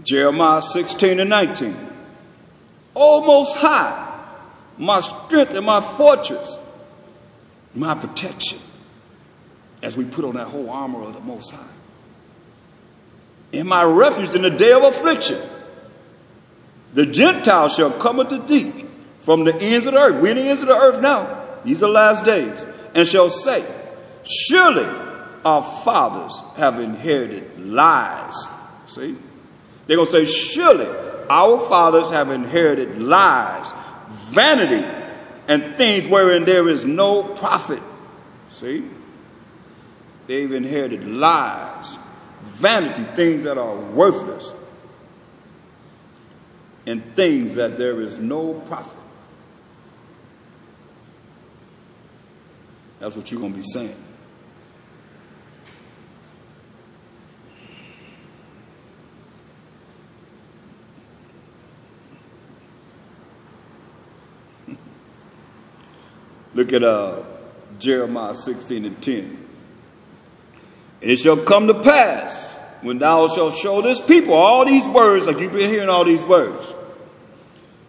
Jeremiah 16 and 19. O Most High, my strength and my fortress, my protection. As we put on that whole armor of the Most High. And my refuge in the day of affliction. The Gentiles shall come unto thee from the ends of the earth. We're in the ends of the earth now. These are the last days. And shall say, surely our fathers have inherited lies. See? They're going to say, surely our fathers have inherited lies, vanity, and things wherein there is no profit. See? They've inherited lies, vanity, things that are worthless, and things that there is no profit. That's what you're going to be saying. Look at Jeremiah 16 and 10. And it shall come to pass, when thou shalt show this people all these words, like you've been hearing all these words,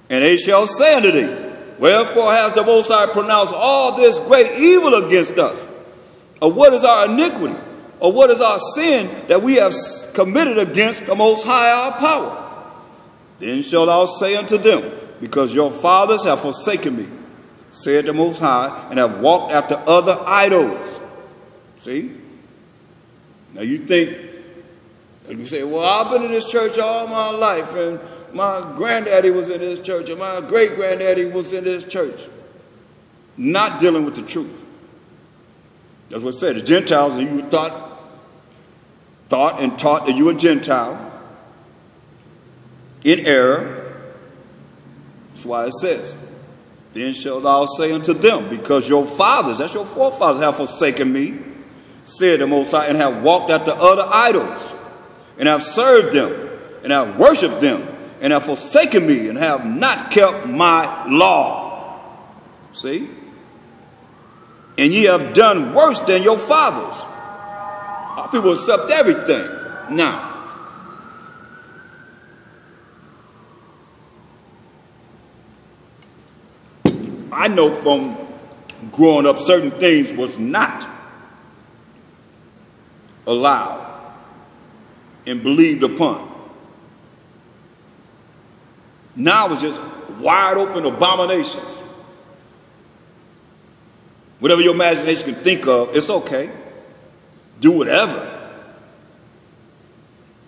and they shall say unto thee, wherefore has the Most High pronounced all this great evil against us? Or what is our iniquity? Or what is our sin that we have committed against the Most High our power? Then shalt thou say unto them, because your fathers have forsaken me, said the Most High, and have walked after other idols. See? Now you think, and you say, well, I've been in this church all my life, and my granddaddy was in this church, and my great-granddaddy was in this church. Not dealing with the truth. That's what it said. The Gentiles, and you thought and taught that you were Gentile in error. That's why it says, then shalt thou say unto them, because your fathers, that's your forefathers, have forsaken me, said the Most High, and have walked after other idols, and have served them, and have worshipped them, and have forsaken me, and have not kept my law. See? And ye have done worse than your fathers. Our people accept everything. Now, I know from growing up certain things was not allowed and believed upon. Now it's just wide open abominations. Whatever your imagination can think of, it's okay. Do whatever.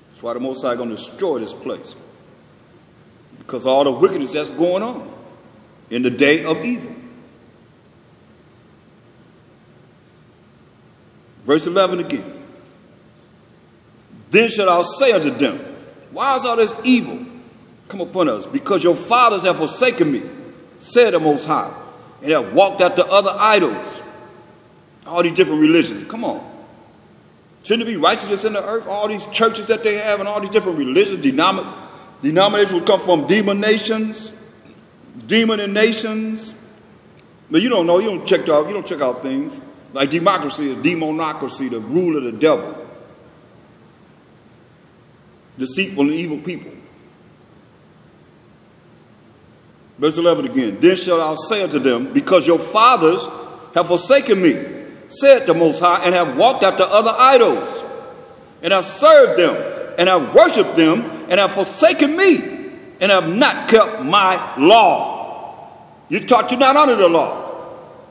That's why the Most High is going to destroy this place. Because of all the wickedness that's going on in the day of evil. Verse 11 again. Then shall I say unto them, why is all this evil come upon us? Because your fathers have forsaken me, said the Most High, and have walked after other idols. All these different religions. Come on. Shouldn't there be righteousness in the earth? All these churches that they have and all these different religions, denominations will come from demon nations, demon and nations. But you don't know, you don't check out things. Like democracy is demonocracy, the rule of the devil. Deceitful and evil people. Verse 11 again. Then shall I say unto them, because your fathers have forsaken me, said the Most High, and have walked after other idols, and have served them, and have worshipped them, and have forsaken me, and have not kept my law. You taught you're not under the law.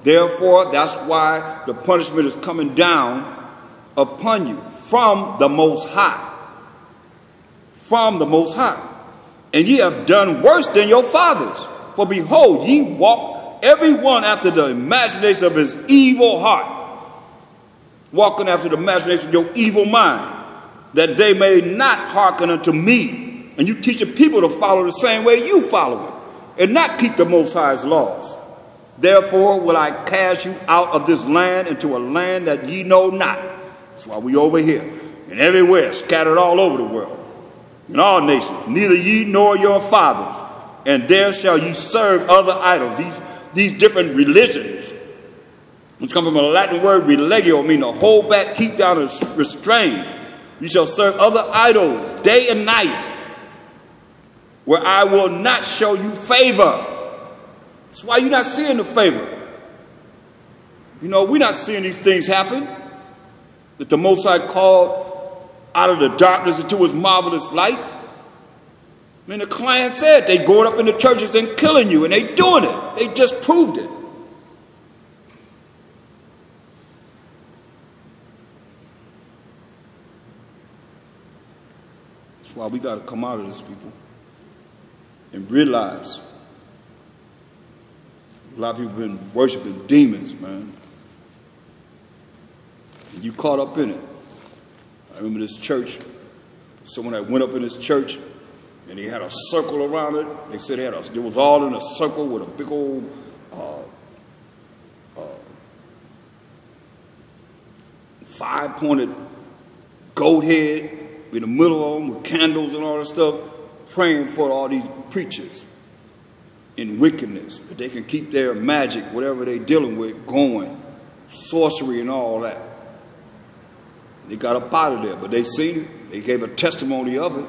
Therefore, that's why the punishment is coming down upon you from the Most High. From the Most High. And ye have done worse than your fathers. For behold, ye walk every one after the imagination of his evil heart. Walking after the imagination of your evil mind, that they may not hearken unto me. And you teaching people to follow the same way you follow it, and not keep the Most High's laws. Therefore will I cast you out of this land into a land that ye know not. That's why we over here and everywhere, scattered all over the world, in all nations, neither ye nor your fathers. And there shall ye serve other idols. These different religions, which come from a Latin word religio, meaning to hold back, keep down, and restrain. You shall serve other idols day and night. where I will not show you favor. That's why you're not seeing the favor. You know, we're not seeing these things happen. That the Most High called out of the darkness into his marvelous light. I mean, the Klan said they going up in the churches and killing you, and they doing it. They just proved it. That's why we got to come out of this, people, and realize a lot of people have been worshiping demons, man. And you caught up in it. I remember this church, someone that went up in this church, and they had a circle around it. They said it was all in a circle with a big old five-pointed goat head in the middle of them with candles and all that stuff, praying for all these preachers in wickedness, that they can keep their magic, whatever they're dealing with, going, sorcery and all that. They got up out of there, but they seen it. They gave a testimony of it.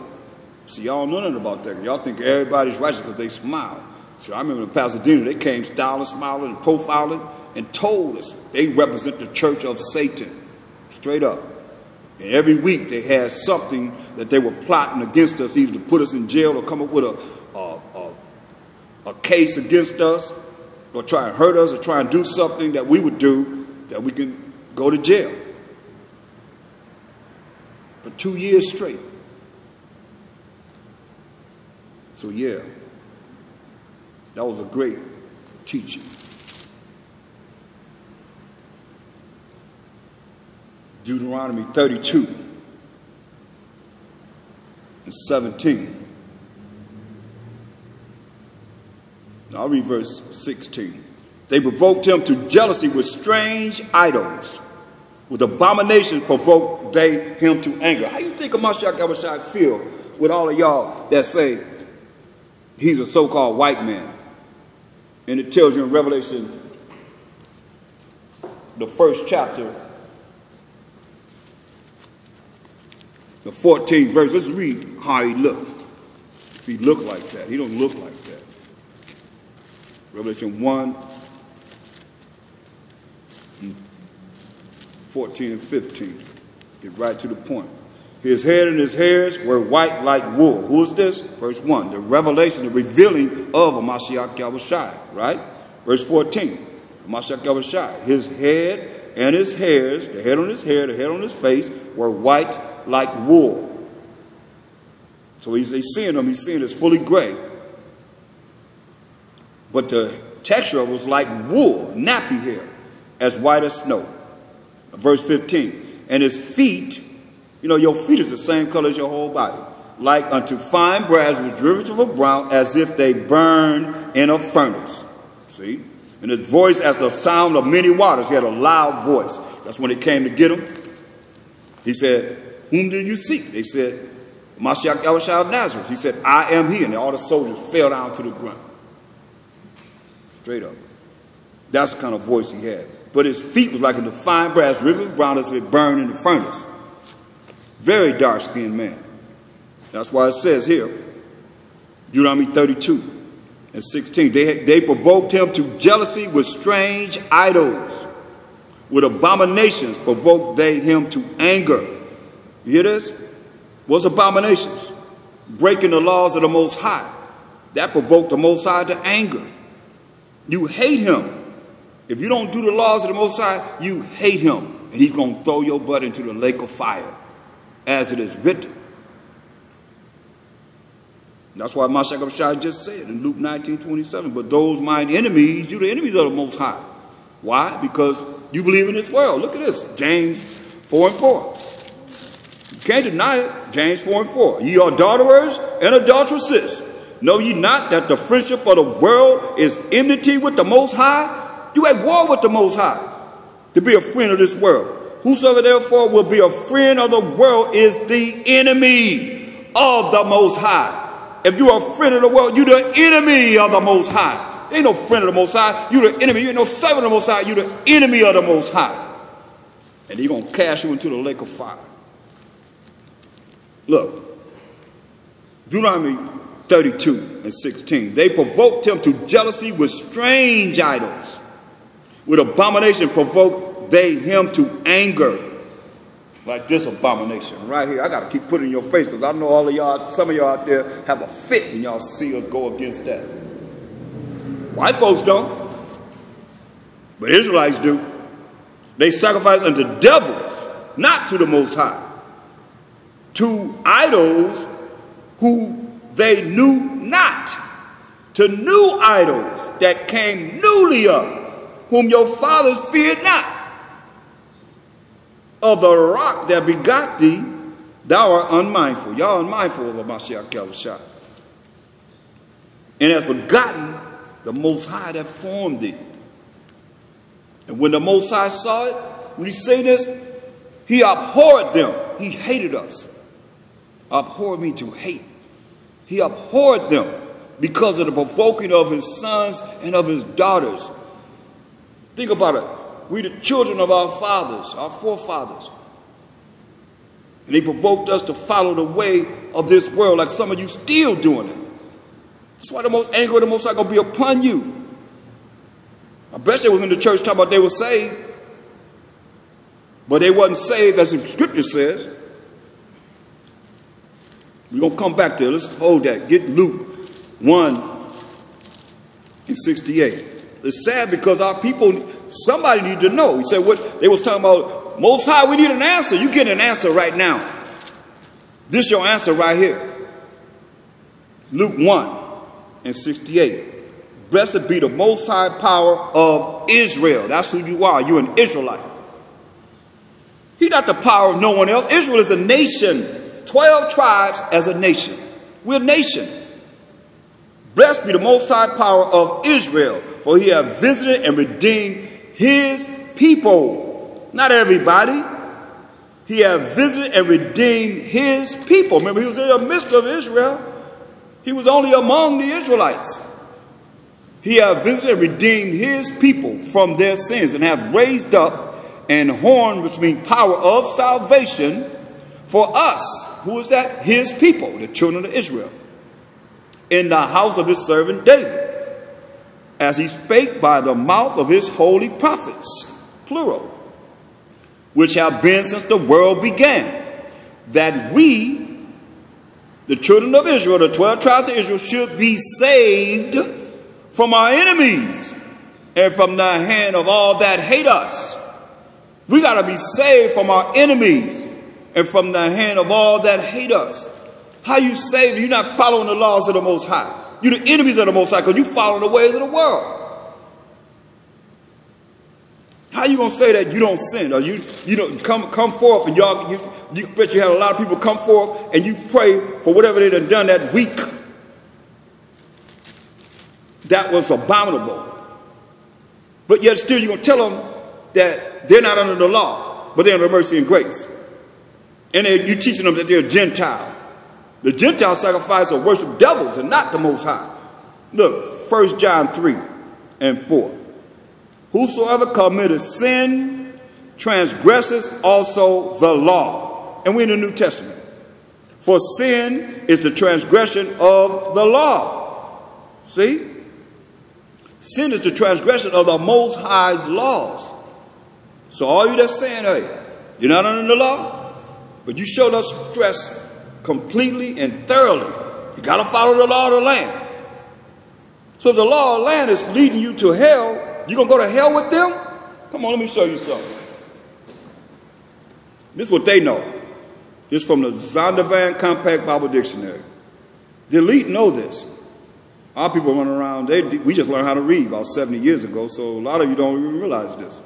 See, y'all know nothing about that. Y'all think everybody's righteous because they smile. So I remember in Pasadena, they came styling, smiling, and profiling, and told us they represent the church of Satan, straight up. And every week they had something that they were plotting against us, either to put us in jail or come up with a case against us, or try and hurt us, or try and do something that we would do that we can go to jail. For 2 years straight. So yeah, that was a great teaching. Deuteronomy 32 and 17. Now I'll read verse 16. They provoked him to jealousy with strange idols. With abominations provoked they him to anger. How you think Mashiach Yahushua feel with all of y'all that say he's a so-called white man? And it tells you in Revelation, the first chapter, the 14th verse. Let's read how he looked. If he looked like that, he don't look like that. Revelation 1, 14 and 15. Get right to the point. His head and his hairs were white like wool. Who is this? Verse 1. The revelation, the revealing of a Mashiach Yahushua. Right? Verse 14. Mashiach Yahushua. His head and his hairs, the head on his hair, the head on his face, were white like wool. So he's seeing them. He's seeing it's fully gray. But the texture was like wool, nappy hair, as white as snow. Verse 15. And his feet, you know, your feet is the same color as your whole body, like unto fine brass was driven to a brown, as if they burned in a furnace. See? And his voice as the sound of many waters. He had a loud voice. That's when they came to get him. He said, whom did you seek? They said, Mashiach Yahushua of Nazareth. He said, I am he. And all the soldiers fell down to the ground. Straight up. That's the kind of voice he had. But his feet was like in the fine brass, river brown as if it burned in the furnace. Very dark-skinned man. That's why it says here, Deuteronomy 32 and 16, they provoked him to jealousy with strange idols. With abominations provoked they him to anger. You hear this? What's abominations? Breaking the laws of the Most High. That provoked the Most High to anger. You hate him. If you don't do the laws of the Most High, you hate him. And he's going to throw your butt into the lake of fire, as it is written. That's why Mashiach Yahushua just said in Luke 19:27, but those mine enemies, you the enemies of the Most High. Why? Because you believe in this world. Look at this, James 4 and 4. You can't deny it. James 4 and 4. Ye are adulterers and adulteresses. Know ye not that the friendship of the world is enmity with the Most High? You at war with the Most High to be a friend of this world. Whosoever therefore will be a friend of the world is the enemy of the Most High. If you are a friend of the world, you're the enemy of the Most High. You ain't no friend of the Most High. You're the enemy. You ain't no servant of the Most High. You're the enemy of the Most High. And he's going to cast you into the lake of fire. Look, Deuteronomy 32 and 16. They provoked him to jealousy with strange idols. With abomination provoked they him to anger. Like this abomination right here. I got to keep putting it in your face because I know all of y'all, some of y'all out there have a fit when y'all see us go against that. White folks don't, but Israelites do. They sacrifice unto devils, not to the Most High, to idols who they knew not, to new idols that came newly up, whom your fathers feared not. Of the rock that begot thee, thou art unmindful. Y'all unmindful of Mashiach Yahushua. And hast forgotten the Most High that formed thee. And when the Most High saw it, when he said this, he abhorred them. He hated us. Abhor means to hate. He abhorred them because of the provoking of his sons and of his daughters. Think about it. We the children of our fathers, our forefathers. And he provoked us to follow the way of this world, like some of you still doing it. That's why the most anger of the Most High going to be upon you. I bet they was in the church talking about they were saved. But they wasn't saved as the scripture says. We're going to come back there. Let's hold that. Get Luke 1 and 68. It's sad because our people, somebody need to know. He said what they was talking about, Most High, we need an answer. You get an answer right now. This your answer right here. Luke 1 and 68. Blessed be the Most High power of Israel. That's who you are. You're an Israelite. He's not the power of no one else. Israel is a nation. 12 tribes as a nation. We're a nation. Blessed be the Most High power of Israel, for he hath visited and redeemed his people. Not everybody. He hath visited and redeemed his people. Remember, he was in the midst of Israel. He was only among the Israelites. He hath visited and redeemed his people from their sins, and hath raised up an horn, which means power of salvation, for us. Who is that? His people, the children of Israel, in the house of his servant David, as he spake by the mouth of his holy prophets, plural, which have been since the world began, that we, the children of Israel, the 12 tribes of Israel, should be saved from our enemies and from the hand of all that hate us. We got to be saved from our enemies and from the hand of all that hate us. How you saved? You're not following the laws of the Most High. You're the enemies of the Most High because you follow the ways of the world. How you going to say that you don't sin? Or you don't come forth and y'all, you bet you had a lot of people come forth and you pray for whatever they done that week. That was abominable. But yet still you're going to tell them that they're not under the law, but they're under mercy and grace. And you're teaching them that they're Gentile. The Gentiles sacrifice or worship devils and not the Most High. Look, 1 John 3 and 4. Whosoever committeth sin transgresses also the law. And we're in the New Testament. For sin is the transgression of the law. See? Sin is the transgression of the Most High's laws. So all you that's saying, hey, you're not under the law, but you showed us stress completely and thoroughly. You got to follow the law of the land. So if the law of the land is leading you to hell, you going to go to hell with them? Come on, let me show you something. This is what they know. This is from the Zondervan Compact Bible Dictionary. The elite know this. Our people run around, we just learned how to read about 70 years ago, so a lot of you don't even realize this.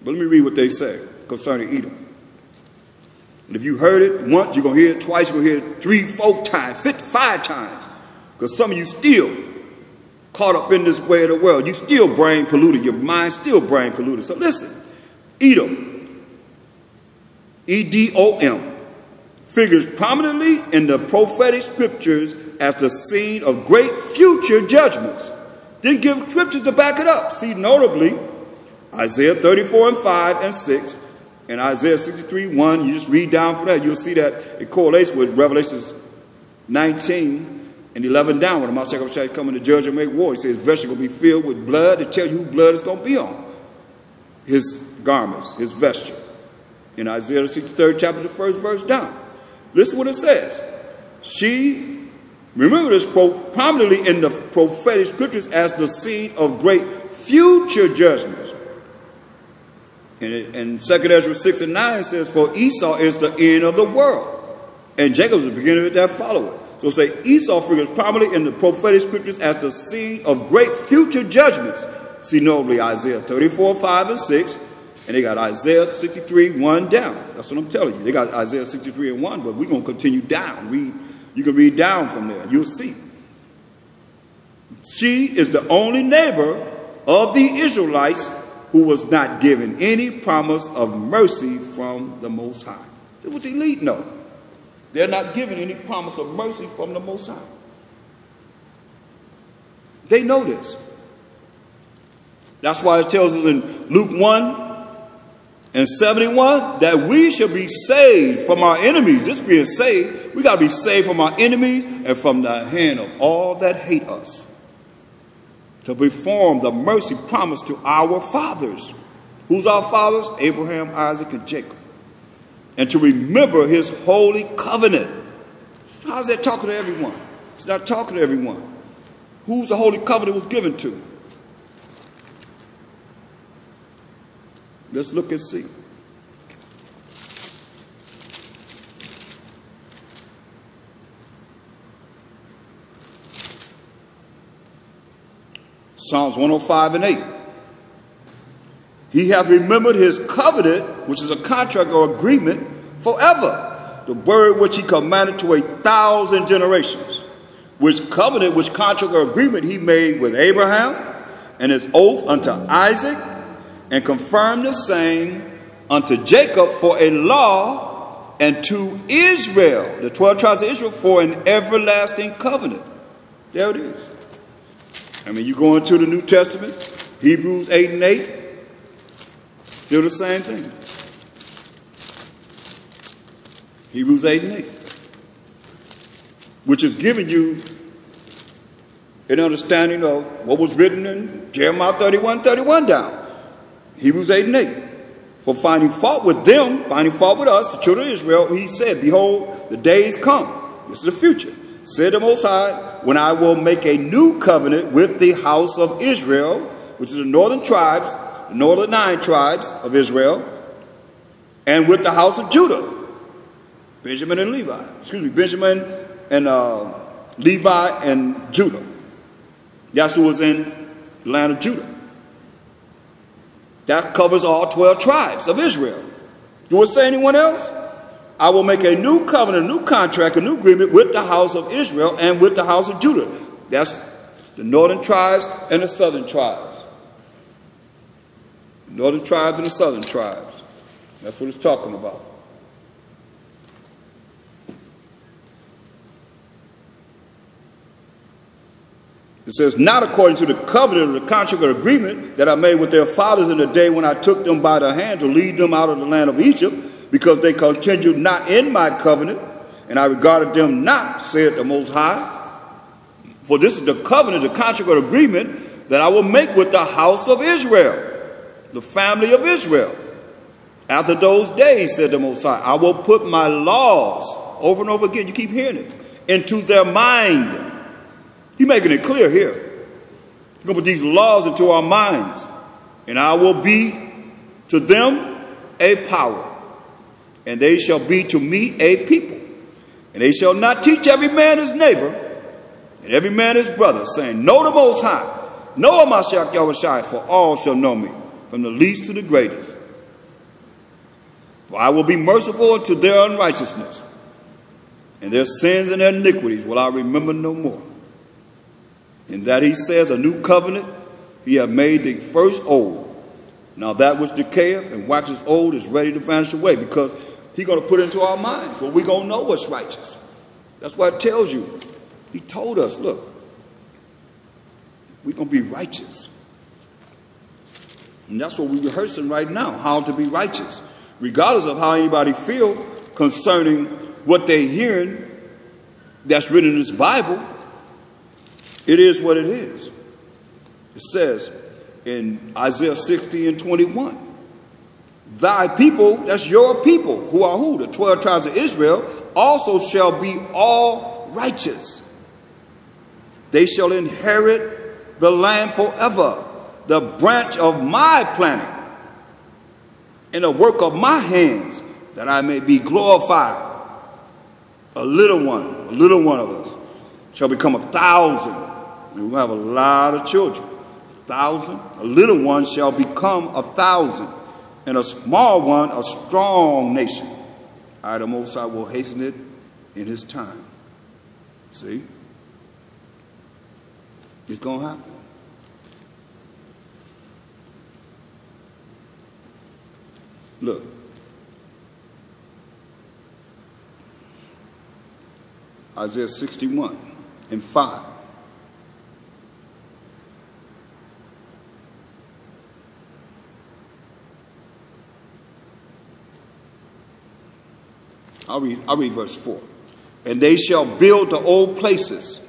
But let me read what they say concerning Edom. And if you heard it once, you're going to hear it twice, you're going to hear it 3, 4 times, 5 times. Because some of you still caught up in this way of the world. You still brain polluted. Your mind still brain polluted. So listen, Edom, E-D-O-M, figures prominently in the prophetic scriptures as the scene of great future judgments. Then give scriptures to back it up. See, notably, Isaiah 34 and 5 and 6, and Isaiah 63, 1, you just read down for that. You'll see that it correlates with Revelation 19 and 11 down, when the Mount Sacrifice coming to judge and make war, he says, vesture will be filled with blood to tell you who blood is going to be on his garments, his vesture. In Isaiah the 63rd chapter, the first verse down. Listen what it says. She, remember this, prominently in the prophetic scriptures as the seed of great future judgments. And 2 Ezra 6 and 9 says, for Esau is the end of the world, and Jacob is the beginning of that follower. So say Esau figures prominently in the prophetic scriptures as the seed of great future judgments. See notably Isaiah 34, 5 and 6. And they got Isaiah 63, 1 down. That's what I'm telling you. They got Isaiah 63 and 1, but we're going to continue down. You can read down from there. You'll see. She is the only neighbor of the Israelites who was not given any promise of mercy from the Most High. That's what the elite know. They're not given any promise of mercy from the Most High. They know this. That's why it tells us in Luke 1 and 71 that we shall be saved from our enemies. This being saved, we got to be saved from our enemies and from the hand of all that hate us, to perform the mercy promised to our fathers. Who's our fathers? Abraham, Isaac, and Jacob. And to remember his holy covenant. How's that talking to everyone? It's not talking to everyone. Who's the holy covenant was given to? Let's look and see. Psalms 105 and 8. He hath remembered his covenant, which is a contract or agreement, forever. The word which he commanded to 1,000 generations. Which covenant, which contract or agreement he made with Abraham, and his oath unto Isaac, and confirmed the same unto Jacob for a law, and to Israel, the 12 tribes of Israel, for an everlasting covenant. There it is. I mean, you go into the New Testament, Hebrews 8 and 8, still the same thing. Hebrews 8 and 8. Which is giving you an understanding of what was written in Jeremiah 31 down. Hebrews 8 and 8. For finding fault with them, finding fault with us, the children of Israel, he said, behold, the days come. This is the future. Said the Most High, when I will make a new covenant with the house of Israel, which is the northern tribes, the northern 9 tribes of Israel, and with the house of Judah, Benjamin and Levi. Excuse me, Benjamin and Levi and Judah. That's who was in the land of Judah. That covers all 12 tribes of Israel. Do it say anyone else? I will make a new covenant, a new contract, a new agreement with the house of Israel and with the house of Judah. That's the northern tribes and the southern tribes. The northern tribes and the southern tribes. That's what it's talking about. It says, not according to the covenant or the contract or agreement that I made with their fathers in the day when I took them by the hand to lead them out of the land of Egypt, because they continued not in my covenant, and I regarded them not, saith the Most High. For this is the covenant, the contract or agreement that I will make with the house of Israel, the family of Israel. After those days, said the Most High, I will put my laws, over and over again, you keep hearing it, into their mind. He's making it clear here. He's going to put these laws into our minds. And I will be to them a power. And they shall be to me a people. And they shall not teach every man his neighbor and every man his brother, saying, know the Most High. Know Mashiach Yahushua, for all shall know me, from the least to the greatest. For I will be merciful unto their unrighteousness, and their sins and their iniquities will I remember no more. In that he says, a new covenant, he hath made the first old. Now that which decayeth and waxes old is ready to vanish away, because he's going to put into our minds, well, we're going to know what's righteous. That's why it tells you. He told us, look, we're going to be righteous. And that's what we're rehearsing right now, how to be righteous. Regardless of how anybody feel concerning what they're hearing that's written in this Bible, It is what it is. It says in Isaiah 60 and 21, thy people, that's your people, who are who? The 12 tribes of Israel, also shall be all righteous. They shall inherit the land forever, the branch of my planting, and the work of my hands, that I may be glorified. A little one of us shall become 1,000. And we'll have a lot of children. 1,000. A little one shall become 1,000. And a small one, a strong nation. I, the Most High, will hasten it in his time. See? It's going to happen. Look. Isaiah 61 and 5. I'll read verse 4. And they shall build the old places.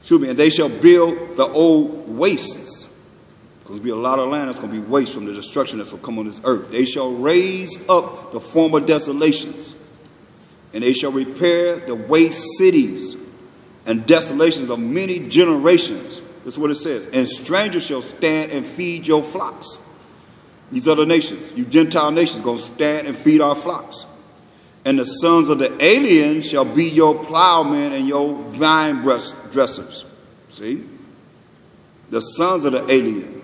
And they shall build the old wastes. There's going to be a lot of land that's going to be waste from the destruction that's going to come on this earth. They shall raise up the former desolations. And they shall repair the waste cities and desolations of many generations. This is what it says. And strangers shall stand and feed your flocks. These other nations, you Gentile nations, going to stand and feed our flocks. And the sons of the alien shall be your plowmen and your vine dressers. See? The sons of the alien.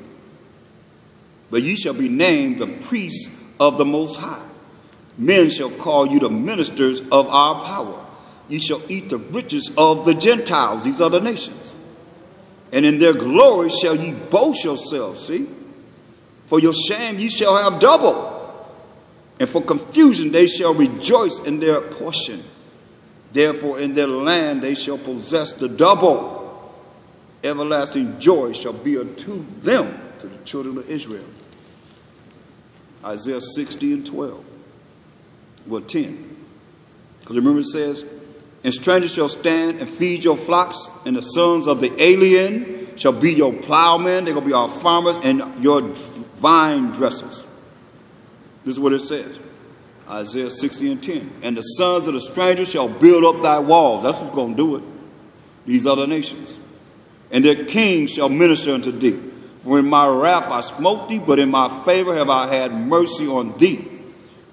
But ye shall be named the priests of the Most High. Men shall call you the ministers of our power. Ye shall eat the riches of the Gentiles, these other nations. And in their glory shall ye boast yourselves. See? For your shame ye shall have double. And for confusion they shall rejoice in their portion. Therefore in their land they shall possess the double. Everlasting joy shall be unto them, to the children of Israel. Isaiah 60 and 12. Well, 10. Because remember it says, and strangers shall stand and feed your flocks, and the sons of the alien shall be your plowmen. They're going to be our farmers and your vine dressers. This is what it says. Isaiah 60 and 10. And the sons of the strangers shall build up thy walls. That's what's going to do it. These other nations. And their kings shall minister unto thee. For in my wrath I smote thee, but in my favor have I had mercy on thee.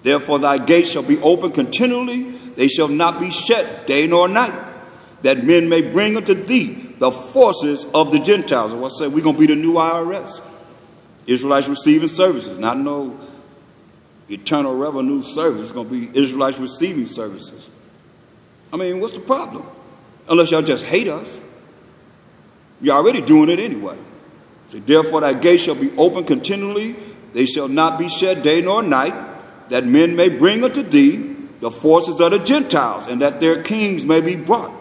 Therefore thy gates shall be open continually. They shall not be shut day nor night, that men may bring unto thee the forces of the Gentiles. And I said, we're going to be the new IRS. Israelites receiving services, not no eternal revenue service. It's going to be Israelites receiving services. I mean, what's the problem? Unless y'all just hate us. You're already doing it anyway. So therefore thy gates shall be open continually. They shall not be shut day nor night, that men may bring unto thee the forces of the Gentiles, and that their kings may be brought.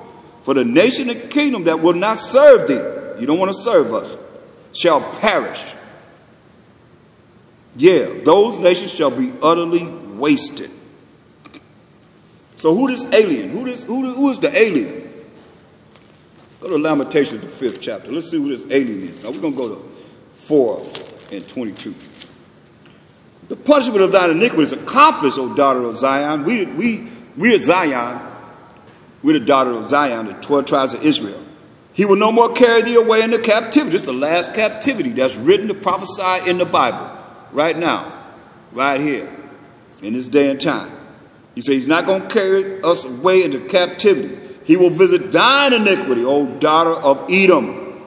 For the nation and kingdom that will not serve thee, you don't want to serve us, shall perish. Yeah, those nations shall be utterly wasted. So who this alien? Who is the alien? Go to Lamentations, the 5th chapter. Let's see who this alien is. Now we're going to go to 4 and 22. The punishment of thine iniquity is accomplished, O daughter of Zion. We are Zion. We're the daughter of Zion, the 12 tribes of Israel. He will no more carry thee away into captivity. This is the last captivity that's written to prophesy in the Bible. Right now. Right here. In this day and time. He says he's not going to carry us away into captivity. He will visit thine iniquity, O daughter of Edom.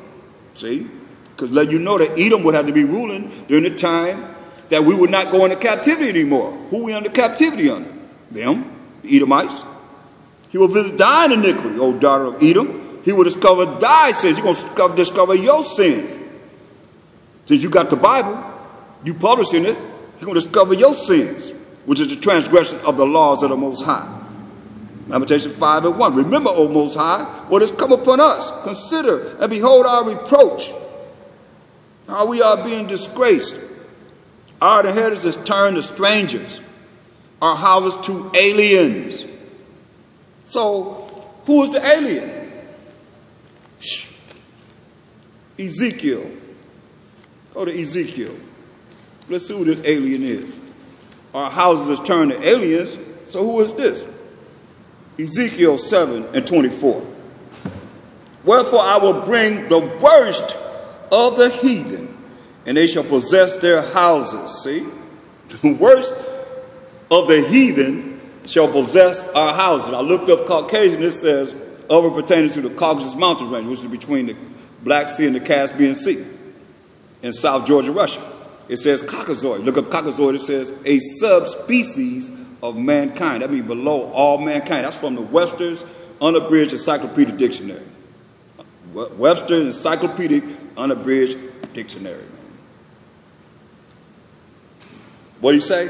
See? Because let you know that Edom would have to be ruling during the time that we would not go into captivity anymore. Who we under captivity under? Them, the Edomites. He will visit thine iniquity, O daughter of Edom. He will discover thy sins. He's going to discover your sins. Since you got the Bible, you publishing it, he's going to discover your sins, which is the transgression of the laws of the Most High. Lamentations 5 and 1. Remember, O Most High, what has come upon us. Consider and behold our reproach. How we are being disgraced. Our inheritance is turned to strangers. Our houses to aliens. So, who is the alien? Ezekiel. Go to Ezekiel. Let's see who this alien is. Our houses is turned to aliens, so who is this? Ezekiel 7:24. Wherefore I will bring the worst of the heathen, and they shall possess their houses. See? The worst of the heathen shall possess our houses. I looked up Caucasian. It says, over pertaining to the Caucasus Mountain Range, which is between the Black Sea and the Caspian Sea in South Georgia, Russia. It says Caucasoid. Look up Caucasoid. It says a subspecies of mankind. That means below all mankind. That's from the Webster's Unabridged Encyclopedic Dictionary. Webster's Encyclopedic Unabridged Dictionary. What do you say?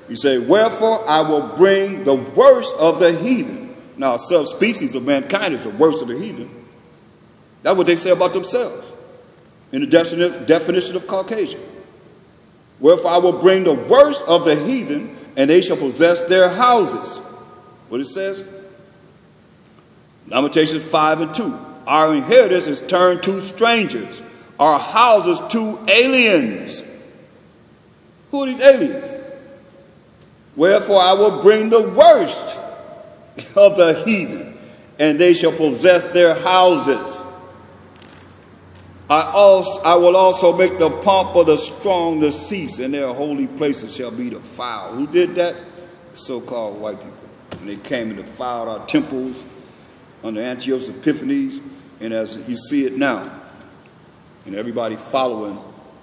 You say, wherefore I will bring the worst of the heathen. Now, a subspecies of mankind is the worst of the heathen. That's what they say about themselves in the definition of Caucasian. Wherefore I will bring the worst of the heathen, and they shall possess their houses. What it says? Lamentations 5:2. Our inheritance is turned to strangers, our houses to aliens. Who are these aliens? Wherefore I will bring the worst of the heathen, and they shall possess their houses. I will also make the pomp of the strong to cease, and their holy places shall be defiled. Who did that? The so-called white people. And they came and defiled our temples under Antiochus Epiphanes, and as you see it now, and everybody following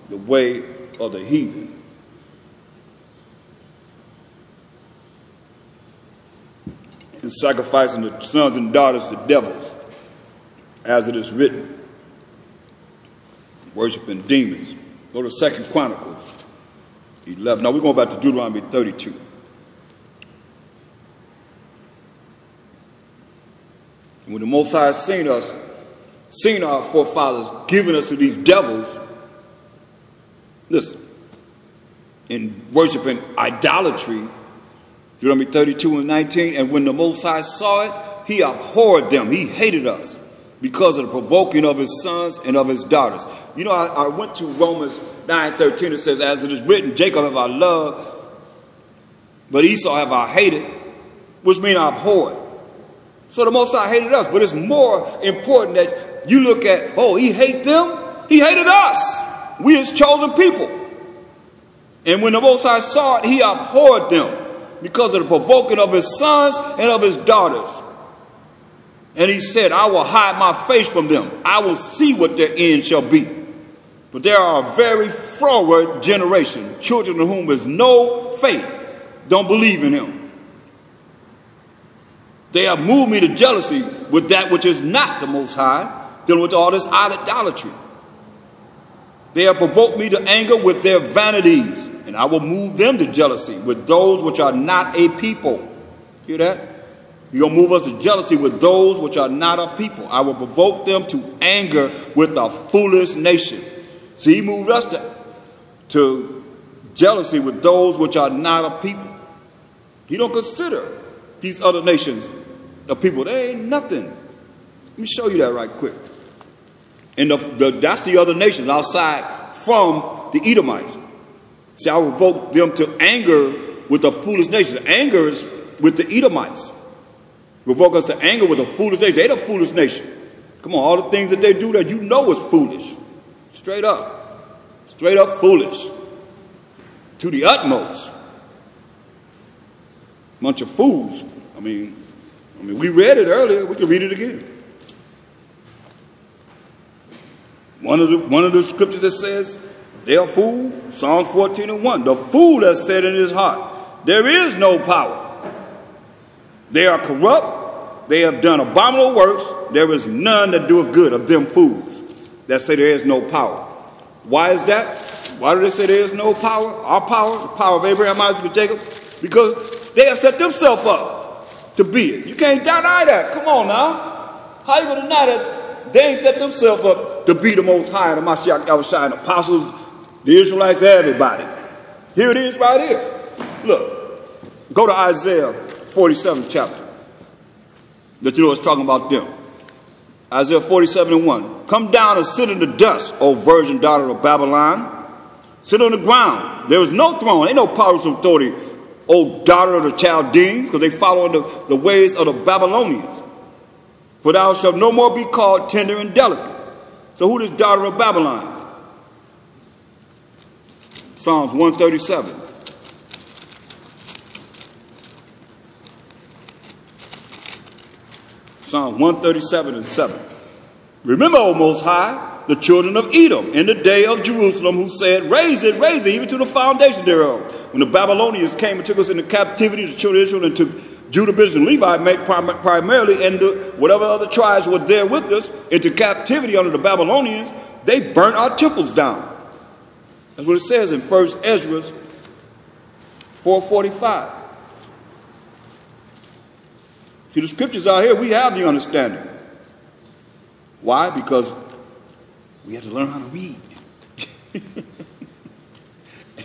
the way of the heathen. And sacrificing the sons and daughters to devils, as it is written. Worshiping demons. Go to 2 Chronicles 11. Now we're going back to Deuteronomy 32. And when the Most High has seen our forefathers giving us to these devils, listen, in worshiping idolatry, Deuteronomy 32:19, and when the Most High saw it, he abhorred them. He hated us because of the provoking of his sons and of his daughters. You know, I went to Romans 9:13. It says, as it is written, Jacob have I loved, but Esau have I hated, which means I abhorred. So the Most High hated us, but it's more important that you look at, oh, he hated them? He hated us. We his chosen people. And when the Most High saw it, he abhorred them because of the provoking of his sons and of his daughters. And he said, I will hide my face from them. I will see what their end shall be. But there are a very froward generation, children of whom is no faith, don't believe in him. They have moved me to jealousy with that which is not the Most High, dealing with all this idolatry. They have provoked me to anger with their vanities, and I will move them to jealousy with those which are not a people. Hear that? You're going to move us to jealousy with those which are not a people. I will provoke them to anger with a foolish nation. See, he moved us to jealousy with those which are not a people. He don't consider these other nations a people. They ain't nothing. Let me show you that right quick. And that's the other nations outside from the Edomites. See, I will provoke them to anger with a foolish nation. Anger is with the Edomites. Provoke us to anger with a foolish nation. They're the foolish nation. Come on, all the things that they do that you know is foolish. Straight up. Straight up foolish. To the utmost. Bunch of fools. I mean, we read it earlier. We can read it again. One of the scriptures that says, they are fools. Psalms 14:1. The fool has said in his heart, there is no power. They are corrupt. They have done abominable works. There is none that doeth good of them fools that say there is no power. Why is that? Why do they say there is no power? Our power, the power of Abraham, Isaac, and Jacob? Because they have set themselves up to be it. You can't deny that. Come on now. How you going to deny that? They ain't set themselves up to be the Most High, the Mashiach, Yahushua, the apostles, the Israelites, everybody. Here it is right here. Look. Go to Isaiah 47th chapter. That you know it's talking about them. Isaiah 47:1. Come down and sit in the dust, O virgin daughter of Babylon. Sit on the ground. There is no throne. Ain't no power or authority, O daughter of the Chaldeans, because they follow in the ways of the Babylonians. For thou shalt no more be called tender and delicate. So who is daughter of Babylon? Psalms 137. Psalms 137 and 7. Remember, O Most High, the children of Edom in the day of Jerusalem, who said, raise it, even to the foundation thereof. When the Babylonians came and took us into captivity, the children of Israel, and took Judah, Benjamin, and Levi, made primarily, and whatever other tribes were there with us, into captivity under the Babylonians, they burnt our temples down. That's what it says in 1 Ezra 4:45. See, the scriptures out here, we have the understanding. Why? Because we had to learn how to read.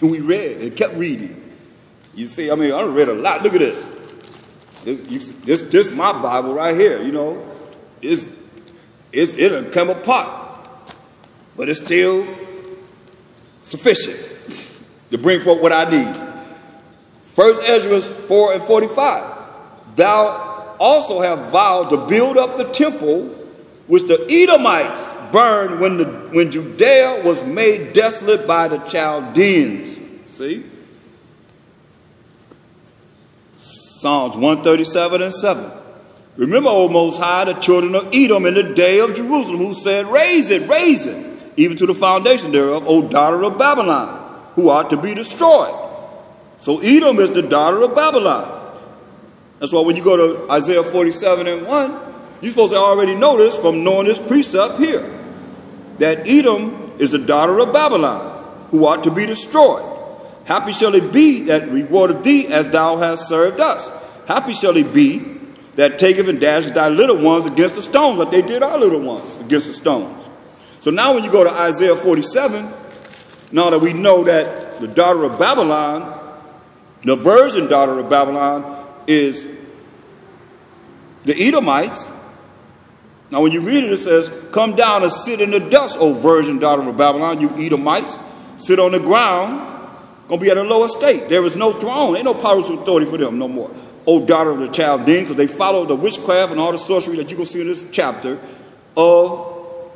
And we read and kept reading. You see, I mean, I read a lot. Look at this. This my Bible right here, you know. It'll come apart. But it's still sufficient to bring forth what I need. 1 Ezra 4:45. Thou also have vowed to build up the temple which the Edomites burned when Judea was made desolate by the Chaldeans. See? Psalms 137 and 7. Remember, O Most High, the children of Edom in the day of Jerusalem, who said, raise it, even to the foundation thereof, O daughter of Babylon, who ought to be destroyed. So Edom is the daughter of Babylon. That's why when you go to Isaiah 47 and 1, you're supposed to already know this from knowing this precept here, that Edom is the daughter of Babylon, who ought to be destroyed. Happy shall it be that rewardeth thee as thou hast served us. Happy shall it be that taketh and dashes thy little ones against the stones, like they did our little ones against the stones. So now when you go to Isaiah 47, now that we know that the daughter of Babylon, the virgin daughter of Babylon, is the Edomites. Now when you read it, it says, come down and sit in the dust, O virgin daughter of Babylon, you Edomites. Sit on the ground, going to be at a lower state. There is no throne. Ain't no power or authority for them no more. O daughter of the Chaldeans, because they follow the witchcraft and all the sorcery that you can see in this chapter of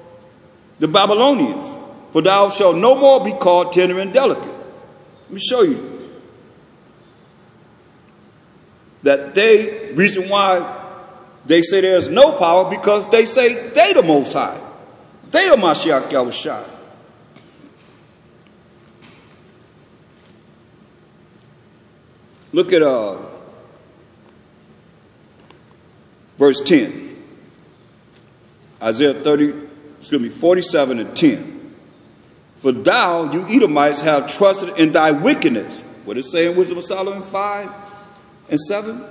the Babylonians. For thou shalt no more be called tender and delicate. Let me show you. That reason why they say there's no power, because they say they the Most High. They are Mashiach Yahushua. Look at verse 10. Isaiah 47 and 10. For thou, you Edomites, have trusted in thy wickedness. What it say in Wisdom of Solomon 5 and 7?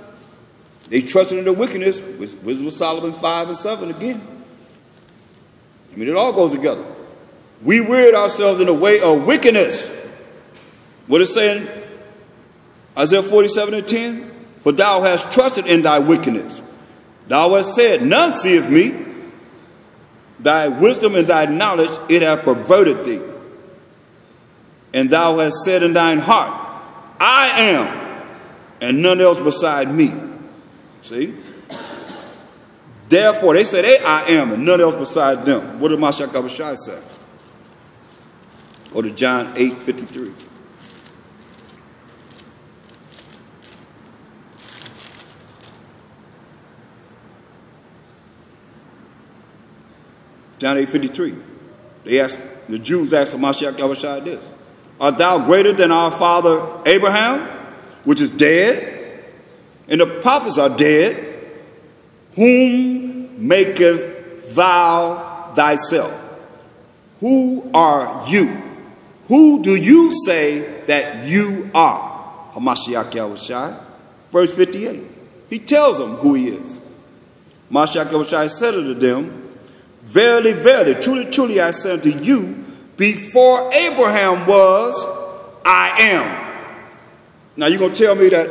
They trusted in the wickedness, Wisdom of Solomon 5 and 7 again. I mean, it all goes together. We wearied ourselves in the way of wickedness. What is saying? Isaiah 47 and 10. For thou hast trusted in thy wickedness. Thou hast said, none seeth me. Thy wisdom and thy knowledge, it hath perverted thee. And thou hast said in thine heart, I am, and none else beside me. See? Therefore, they say I am, and none else beside them. What did Mashiach Yahushua say? Go to John 8:53. John 8:53. The Jews asked the Mashiach Yahushua this. Art thou greater than our father Abraham, which is dead? And the prophets are dead. Whom maketh thou thyself? Who are you? Who do you say that you are? Mashiach Yahushua. Verse 58. He tells them who he is. Mashiach Yahushua said unto them, verily, verily, truly, truly, I say unto you, before Abraham was, I am. Now you're going to tell me that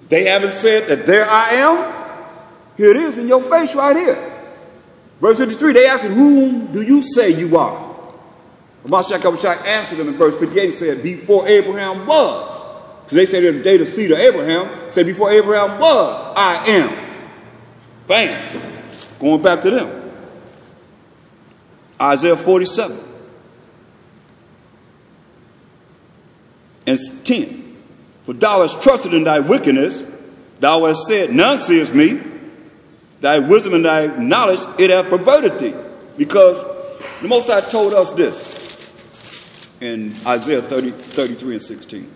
they haven't said that there I am? Here it is in your face right here. Verse 53, they asked him, whom do you say you are? Mashiach answered them in verse 58, said, before Abraham was. So they said in the day the seed of Abraham, said before Abraham was, I am. Bam. Going back to them. Isaiah 47 and 10. For thou hast trusted in thy wickedness, thou hast said, none seeth me. Thy wisdom and thy knowledge, it hath perverted thee. Because the Most High told us this in Isaiah 33 and 16.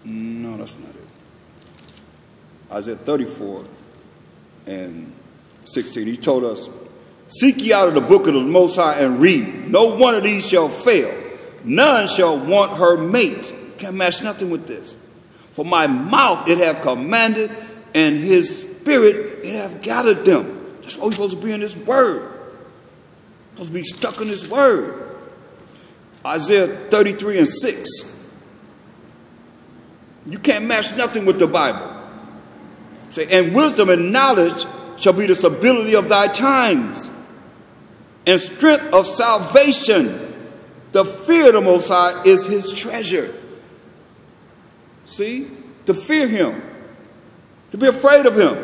No, that's not it. Isaiah 34 and 16. He told us, seek ye out of the book of the Most High and read. No one of these shall fail. None shall want her mate. Can't match nothing with this. For my mouth it hath commanded, and his spirit it hath gathered them. That's why we're supposed to be in this word. We're supposed to be stuck in this word. Isaiah 33 and 6. You can't match nothing with the Bible. Say, and wisdom and knowledge shall be the stability of thy times, and strength of salvation. The fear of the Most High is his treasure. See, to fear him, to be afraid of him.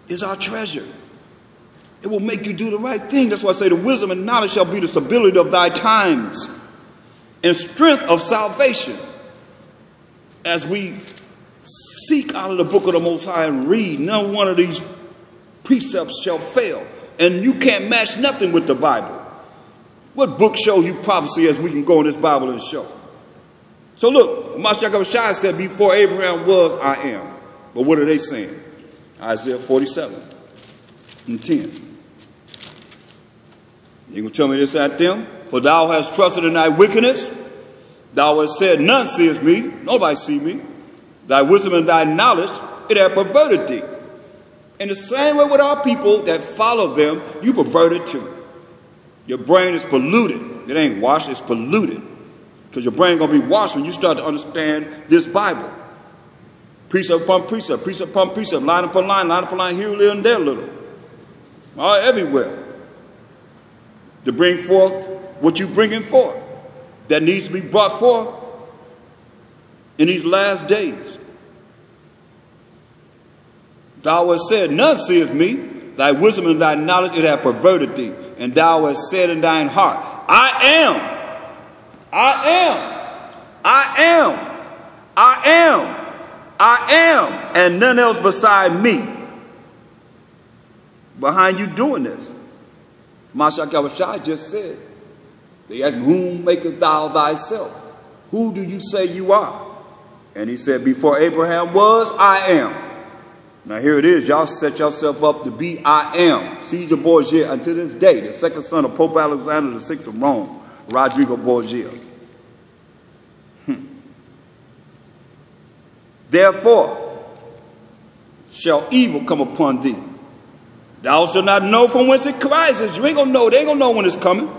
Is our treasure. It will make you do the right thing. That's why I say the wisdom and knowledge shall be the stability of thy times, and strength of salvation. As we seek out of the book of the Most High and read, no one of these precepts shall fail. And you can't match nothing with the Bible. What book shows you prophecy as we can go in this Bible and show? So look, Mashiach said, before Abraham was, I am. But what are they saying? Isaiah 47 and 10. You gonna tell me this at them? For thou hast trusted in thy wickedness. Thou hast said, none seeth me. Nobody see me. Thy wisdom and thy knowledge, it hath perverted thee. In the same way with our people that follow them, you perverted too. Your brain is polluted. It ain't washed, it's polluted. Because your brain going to be washed when you start to understand this Bible. Precept upon precept, precept upon precept, line upon line, here a little and there a little. All everywhere. To bring forth what you're bringing forth. That needs to be brought forth in these last days. Thou hast said, none seeth me. Thy wisdom and thy knowledge, it hath perverted thee. And thou hast said in thine heart, I am, I am, I am, I am, I am, and none else beside me. Behind you doing this, Mashiach just said, they asked, whom makest thou thyself? Who do you say you are? And he said, before Abraham was, I am. Now here it is. Y'all set yourself up to be I am. Caesar Borgia until this day, the second son of Pope Alexander VI of Rome, Rodrigo Borgia. Therefore shall evil come upon thee. Thou shalt not know from whence it rises. You ain't gonna know. They ain't gonna know when it's coming.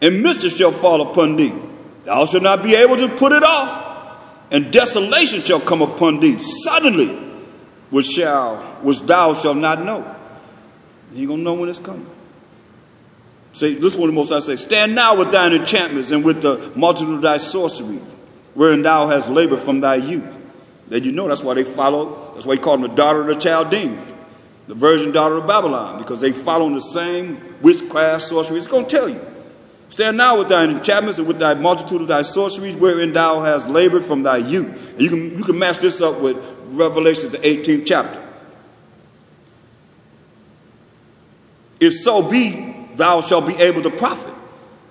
And mischief shall fall upon thee. Thou shalt not be able to put it off. And desolation shall come upon thee suddenly, which thou shalt not know. You ain't gonna know when it's coming. Say, this is what the Most High says. Stand now with thine enchantments and with the multitude of thy sorceries, wherein thou hast labored from thy youth. That you know, that's why they follow, that's why he called them the daughter of the Chaldeans, the virgin daughter of Babylon, because they follow the same witchcraft, sorcery. It's going to tell you. Stand now with thine enchantments and with thy multitude of thy sorceries, wherein thou hast labored from thy youth. And you can match this up with Revelation, the 18th chapter. If so be, thou shalt be able to profit.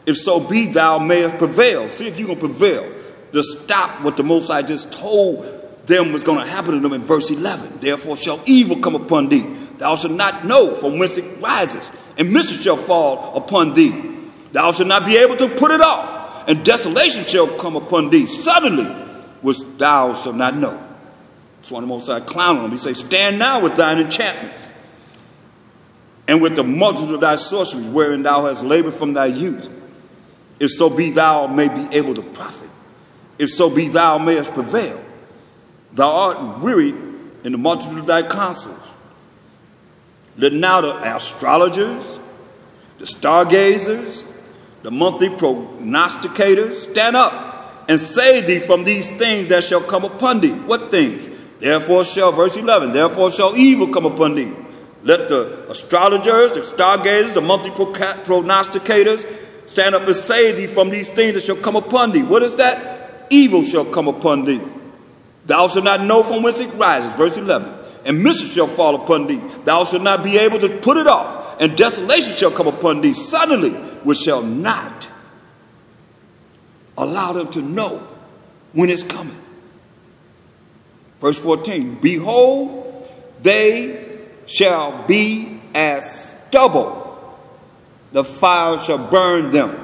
If so be, thou mayest prevail. See if you're going to prevail. To stop what the Most High just told them was going to happen to them in verse 11. Therefore shall evil come upon thee. Thou shalt not know from whence it rises. And mischief shall fall upon thee. Thou shalt not be able to put it off. And desolation shall come upon thee suddenly, which thou shalt not know. That's why the Most High clown on him. He says, stand now with thine enchantments, and with the multitude of thy sorceries, wherein thou hast labored from thy youth. if so be thou may be able to profit, if so be thou mayest prevail. Thou art wearied in the multitude of thy counsels. Let now the astrologers, the stargazers, the monthly prognosticators stand up and save thee from these things that shall come upon thee. What things? Therefore shall, verse 11, therefore shall evil come upon thee. Let the astrologers, the stargazers, the monthly prognosticators stand up and save thee from these things that shall come upon thee. What is that? Evil shall come upon thee. Thou shalt not know from whence it rises, verse 11. And mischief shall fall upon thee. Thou shalt not be able to put it off. And desolation shall come upon thee suddenly, which shall not allow them to know when it's coming. Verse 14, behold, they shall be as stubble. The fire shall burn them.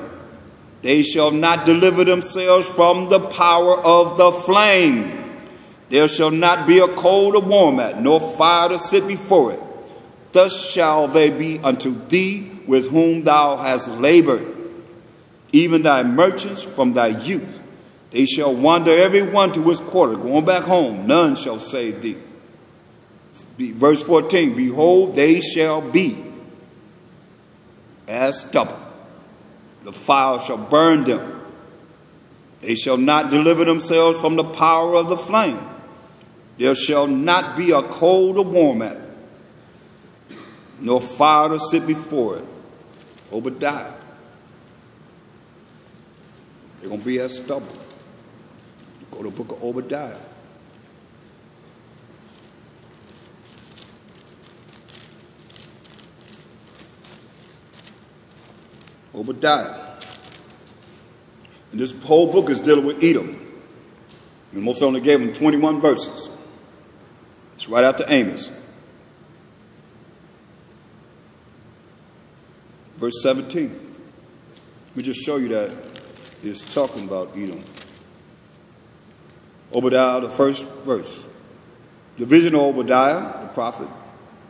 They shall not deliver themselves from the power of the flame. There shall not be a coal to warm at, nor fire to sit before it. Thus shall they be unto thee with whom thou hast labored, even thy merchants from thy youth. They shall wander every one to his quarter, going back home. None shall save thee. Verse 14, behold, they shall be as stubble. The fire shall burn them. They shall not deliver themselves from the power of the flame. There shall not be a coal to warm at, nor fire to sit before it. Obadiah. They're going to be as stubble. Go to the book of Obadiah. Obadiah. And this whole book is dealing with Edom. And most only gave him 21 verses. It's right after Amos. Verse 17. Let me just show you that it's talking about Edom. Obadiah, the first verse. The vision of Obadiah, the prophet.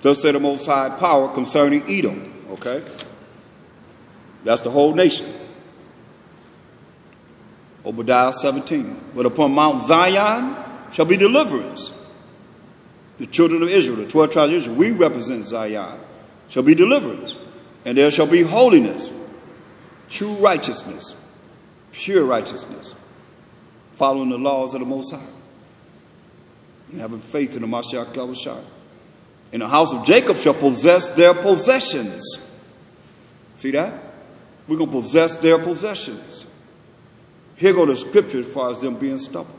Thus said the Most High power concerning Edom. Okay? That's the whole nation. Obadiah 17. But upon Mount Zion shall be deliverance. The children of Israel, the 12 tribes of Israel, we represent Zion, shall be deliverance. And there shall be holiness, true righteousness, pure righteousness, following the laws of the Most High, and having faith in the Mashiach Yahushua. And the house of Jacob shall possess their possessions. See that? We're going to possess their possessions. Here go the scripture as far as them being stubborn.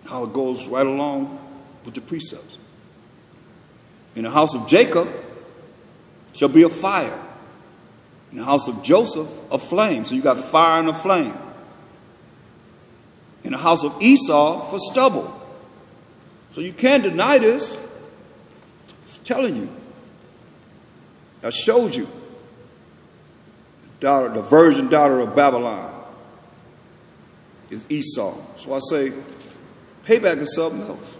How it goes right along with the precepts. In the house of Jacob shall be a fire. In the house of Joseph, a flame. So you got fire and a flame. In the house of Esau, for stubble. So you can't deny this. It's telling you. I showed you. The virgin daughter of Babylon is Esau. So I say, payback is something else.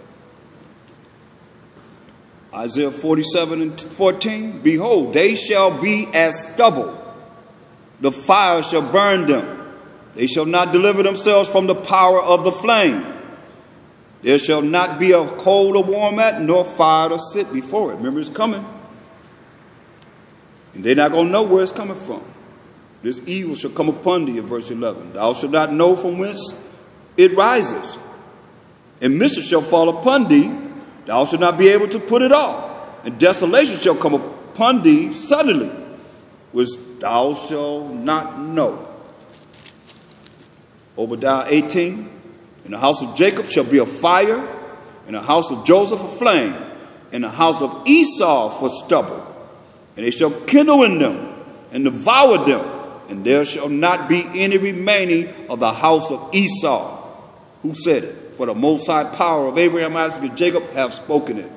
Isaiah 47:14, behold, they shall be as stubble. The fire shall burn them. They shall not deliver themselves from the power of the flame. There shall not be a coal to warm at, nor fire to sit before it. Remember, it's coming. And they're not going to know where it's coming from. This evil shall come upon thee, in verse 11. Thou shalt not know from whence it rises. And mischief shall fall upon thee. Thou shalt not be able to put it off. And desolation shall come upon thee suddenly, which thou shalt not know. Obadiah 18. In the house of Jacob shall be a fire. In the house of Joseph a flame. In the house of Esau for stubble. And they shall kindle in them and devour them. And there shall not be any remaining of the house of Esau. Who said it? For the Most High power of Abraham, Isaac, and Jacob have spoken it.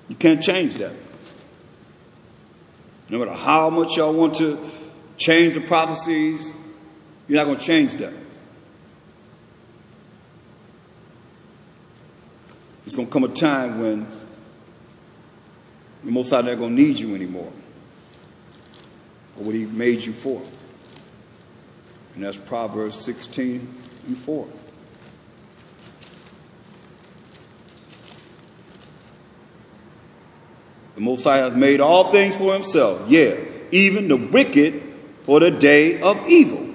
You can't change that. No matter how much y'all want to change the prophecies, you're not going to change that. There's going to come a time when the Most High not going to need you anymore. or what he made you for. And that's Proverbs 16:4. The Most High has made all things for himself, even the wicked for the day of evil.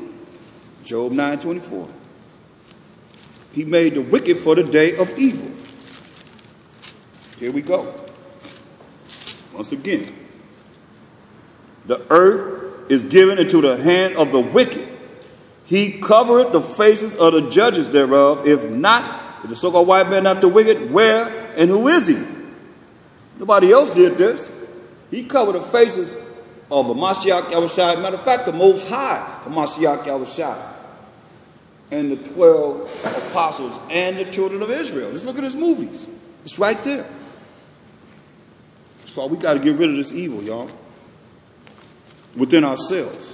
Job 9:24. He made the wicked for the day of evil. Here we go. Once again, the earth is given into the hand of the wicked. He covereth the faces of the judges thereof. If the so-called white man not the wicked, where and who is he? Nobody else did this. He covered the faces of the Mashiach Yahushua. Matter of fact, the Most High, the Mashiach Yahushua, and the 12 apostles and the children of Israel. Just look at his movies. It's right there. So we got to get rid of this evil, y'all, within ourselves.